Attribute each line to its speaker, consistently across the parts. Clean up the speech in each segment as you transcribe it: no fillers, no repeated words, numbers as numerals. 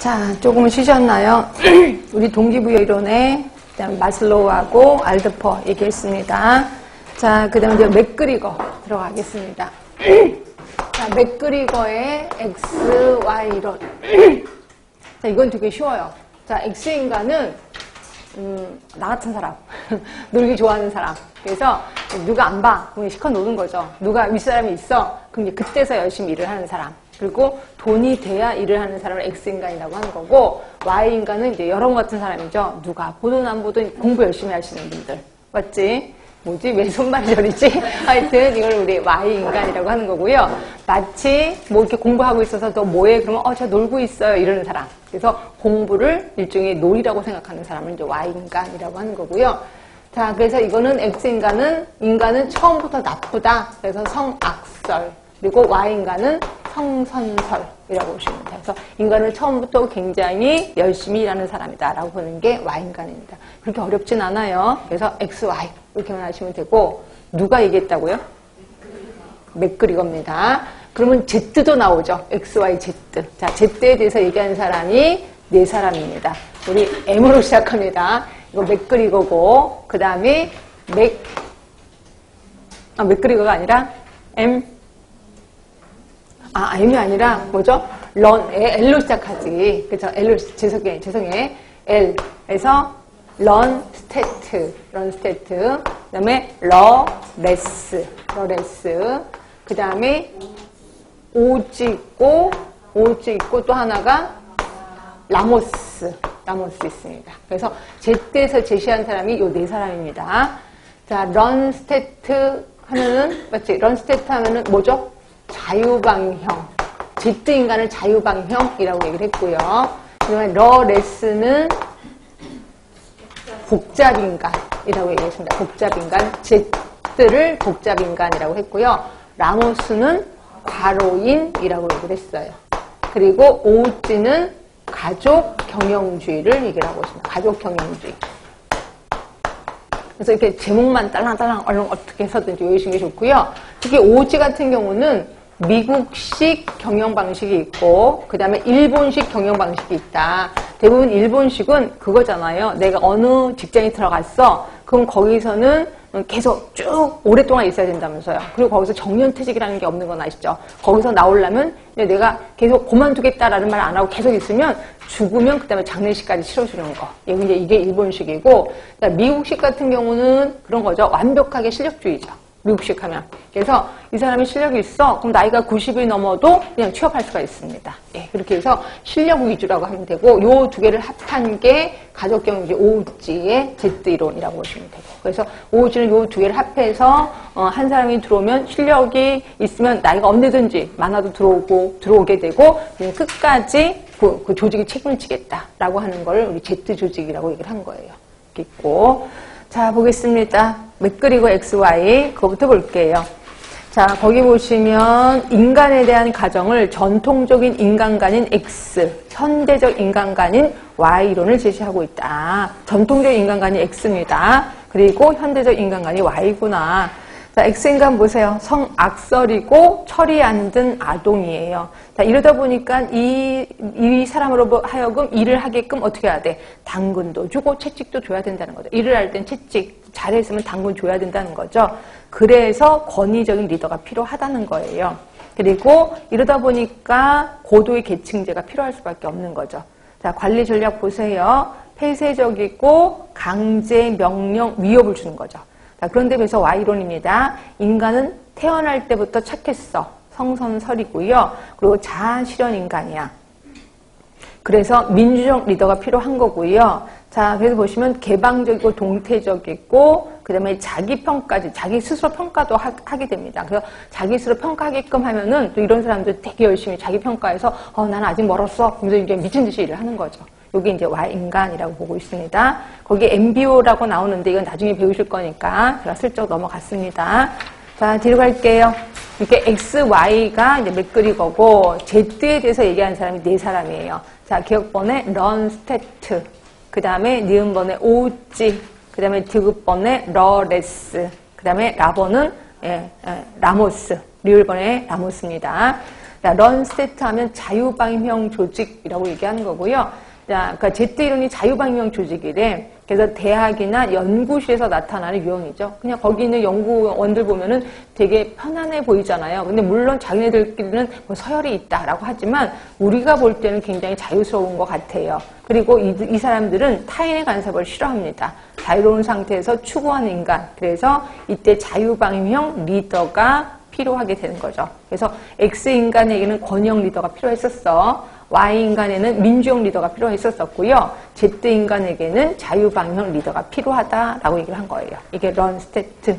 Speaker 1: 자, 조금은 쉬셨나요? 우리 동기부여 이론에 그다음 마슬로우하고 알드퍼 얘기했습니다. 자, 그다음 이제 맥그리거 들어가겠습니다. 자, 맥그리거의 X, Y 이론. 자, 이건 되게 쉬워요. 자, X인간은 나 같은 사람, 놀기 좋아하는 사람. 그래서 누가 안 봐, 그럼 시커 노는 거죠. 누가 윗사람이 있어, 그럼 이제 그때서 열심히 일을 하는 사람. 그리고 돈이 돼야 일을 하는 사람을 X인간이라고 하는 거고, Y인간은 이제 여러분 같은 사람이죠. 누가 보든 안 보든 공부 열심히 하시는 분들. 맞지? 뭐지? 왜 손발이 저리지? 하여튼 이걸 우리 Y인간이라고 하는 거고요. 마치 뭐 이렇게 공부하고 있어서 너 뭐해? 그러면 저 놀고 있어요. 이러는 사람. 그래서 공부를 일종의 놀이라고 생각하는 사람을 이제 Y인간이라고 하는 거고요. 자, 그래서 이거는 인간은 처음부터 나쁘다. 그래서 성악설. 그리고 Y인간은 성선설이라고 보시면 돼요. 그래서 인간은 처음부터 굉장히 열심히 일하는 사람이다 라고 보는 게 Y인간입니다. 그렇게 어렵진 않아요. 그래서 XY 이렇게만 하시면 되고, 누가 얘기했다고요? 맥그리거입니다. 그러면 Z도 나오죠. XY, Z. 자, Z에 대해서 얘기하는 사람이 네 사람입니다. 우리 M으로 시작합니다. 이거 맥그리거고, 그 다음에 맥그리거가 아니라 M이 아니라 뭐죠? L로 시작하지. 그죠? L로, 죄송해. L에서 런스테트. 그 다음에 러레스. 그 다음에 오지 있고 또 하나가 라모스 있습니다. 그래서 Z에서 제시한 사람이 요 네 사람입니다. 자, 런스테트 하면은, 맞지? 런스테트 하면은 뭐죠? 자유방형. Z인간을 자유방형이라고 얘기를 했고요. 그다음에 러레스는 복잡인간이라고 얘기했습니다. 복잡인간. Z를 복잡인간이라고 했고요. 라모스는 과로인이라고 얘기를 했어요. 그리고 오지는 가족 경영주의를 얘기를 하고 있습니다. 가족 경영주의. 그래서 이렇게 제목만 딸랑딸랑 얼른 어떻게 해서든지 외우시는 게 좋고요. 특히 오지 같은 경우는 미국식 경영 방식이 있고, 그 다음에 일본식 경영 방식이 있다. 대부분 일본식은 그거잖아요. 내가 어느 직장에 들어갔어. 그럼 거기서는 계속 쭉 오랫동안 있어야 된다면서요. 그리고 거기서 정년퇴직이라는 게 없는 건 아시죠? 거기서 나오려면 내가 계속 그만두겠다라는 말 안 하고 계속 있으면 죽으면 그 다음에 장례식까지 치러주는 거. 이게 일본식이고, 미국식 같은 경우는 그런 거죠. 완벽하게 실력주의죠. 미국식 하면. 그래서 이 사람이 실력이 있어. 그럼 나이가 90이 넘어도 그냥 취업할 수가 있습니다. 예, 그렇게 해서 실력 위주라고 하면 되고, 요 두 개를 합한 게 가족경영주의 오지의 Z 이론이라고 보시면 되고. 그래서 오지는 요 두 개를 합해서 한 사람이 들어오면 실력이 있으면 나이가 언제든지 많아도 들어오게 되고, 그냥 끝까지 그 조직이 책임을 지겠다라고 하는 걸 우리 Z 조직이라고 얘기를 한 거예요. 이렇게 있고. 자, 보겠습니다. 맥그리거 XY, 그거부터 볼게요. 자, 거기 보시면 인간에 대한 가정을 전통적인 인간관인 X, 현대적 인간관인 Y론을 제시하고 있다. 전통적 인간관이 X입니다. 그리고 현대적 인간관이 Y구나. 자, X인간 보세요. 성악설이고 철이 안 든 아동이에요. 자, 이러다 보니까 이 사람으로 하여금 일을 하게끔 어떻게 해야 돼? 당근도 주고 채찍도 줘야 된다는 거죠. 일을 할 땐 채찍, 잘했으면 당근 줘야 된다는 거죠. 그래서 권위적인 리더가 필요하다는 거예요. 그리고 이러다 보니까 고도의 계층제가 필요할 수밖에 없는 거죠. 자, 관리 전략 보세요. 폐쇄적이고 강제, 명령, 위협을 주는 거죠. 자, 그런데 그래서 Y론입니다. 인간은 태어날 때부터 착했어. 성선설이고요. 그리고 자아실현 인간이야. 그래서 민주적 리더가 필요한 거고요. 자, 그래서 보시면 개방적이고 동태적이고, 그 다음에 자기평가지, 자기 스스로 평가도 하게 됩니다. 그래서 자기 스스로 평가하게끔 하면은 또 이런 사람들 되게 열심히 자기 평가해서, 나는 아직 멀었어. 그래서 이제 미친 듯이 일을 하는 거죠. 여기 이제 Y인간이라고 보고 있습니다. 거기에 MBO라고 나오는데 이건 나중에 배우실 거니까 제가 슬쩍 넘어갔습니다. 자, 뒤로 갈게요. 이렇게 XY가 이제 맥그리거고, Z에 대해서 얘기하는 사람이 네 사람이에요. 자, 기억번에 런스테트, 그 다음에 니은번에 오지, 그 다음에 디귿번에 러레스, 그 다음에 라번은 라모스, 리을번에 라모스입니다. 런 스테트 하면 자유방임형 조직이라고 얘기하는 거고요. 자, 그러니까 Z 이론이 자유방임형 조직이래. 그래서 대학이나 연구실에서 나타나는 유형이죠. 그냥 거기 있는 연구원들 보면은 되게 편안해 보이잖아요. 근데 물론 자기네들끼리는 뭐 서열이 있다라고 하지만 우리가 볼 때는 굉장히 자유스러운 것 같아요. 그리고 이 사람들은 타인의 간섭을 싫어합니다. 자유로운 상태에서 추구하는 인간. 그래서 이때 자유방임형 리더가 필요하게 되는 거죠. 그래서 X인간에게는 권위형 리더가 필요했었어. Y인간에는 민주형 리더가 필요했었고요. Z인간에게는 자유방향 리더가 필요하다라고 얘기를 한 거예요. 이게 런 스테트.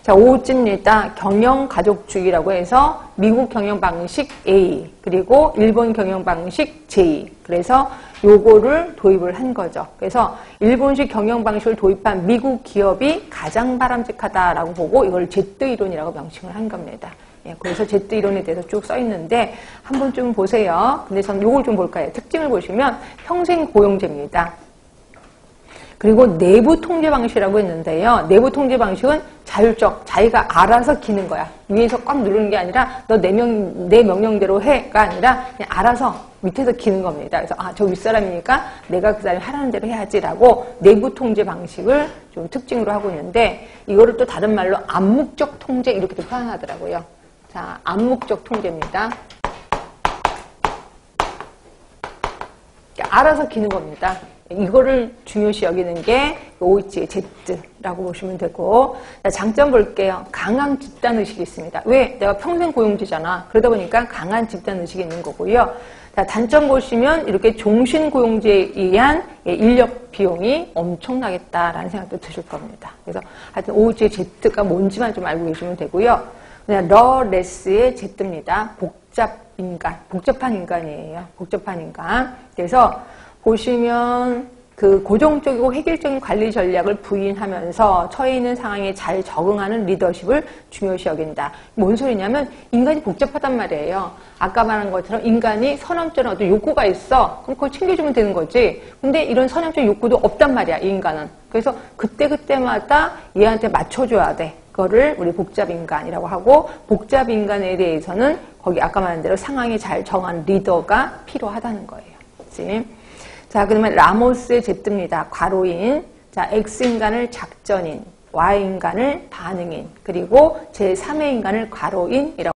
Speaker 1: 자, 5호입니다. 경영가족주의라고 해서 미국 경영방식 A, 그리고 일본 경영방식 J. 그래서 요거를 도입을 한 거죠. 그래서 일본식 경영방식을 도입한 미국 기업이 가장 바람직하다라고 보고 이걸 Z이론이라고 명칭을 한 겁니다. 예, 그래서 Z 이론에 대해서 쭉 써 있는데 한번 좀 보세요. 근데 저는 요걸 좀 볼까요? 특징을 보시면 평생 고용제입니다. 그리고 내부 통제 방식이라고 했는데요. 내부 통제 방식은 자율적, 자기가 알아서 기는 거야. 위에서 꽉 누르는 게 아니라 너 내 명령대로 해가 아니라 그냥 알아서 밑에서 기는 겁니다. 그래서 저 윗사람이니까 내가 그 사람이 하라는 대로 해야지라고 내부 통제 방식을 좀 특징으로 하고 있는데 이거를 또 다른 말로 암묵적 통제 이렇게도 표현하더라고요. 자, 암묵적 통제입니다. 알아서 기는 겁니다. 이거를 중요시 여기는 게 OH의 Z라고 보시면 되고, 장점 볼게요. 강한 집단의식이 있습니다. 왜? 내가 평생 고용주잖아. 그러다 보니까 강한 집단의식이 있는 거고요. 자, 단점 보시면 이렇게 종신고용제에 의한 인력 비용이 엄청나겠다라는 생각도 드실 겁니다. 그래서 하여튼 OH의 Z가 뭔지만 좀 알고 계시면 되고요. 그냥 러레스의 Z입니다. 복잡한 인간이에요. 복잡한 인간. 그래서 보시면 그 고정적이고 획일적인 관리 전략을 부인하면서 처해 있는 상황에 잘 적응하는 리더십을 중요시 여긴다. 뭔 소리냐면 인간이 복잡하단 말이에요. 아까 말한 것처럼 인간이 선언적인 어떤 욕구가 있어. 그럼 그걸 챙겨주면 되는 거지. 근데 이런 선언적 욕구도 없단 말이야, 이 인간은. 그래서 그때마다 얘한테 맞춰줘야 돼. 그거를 우리 복잡인간이라고 하고, 복잡인간에 대해서는 거기 아까 말한 대로 상황에 잘 정한 리더가 필요하다는 거예요. 그치? 자, 그러면 라모스의 Z입니다. 괄호인. 자, X인간을 작전인, Y인간을 반응인, 그리고 제3의 인간을 괄호인이라고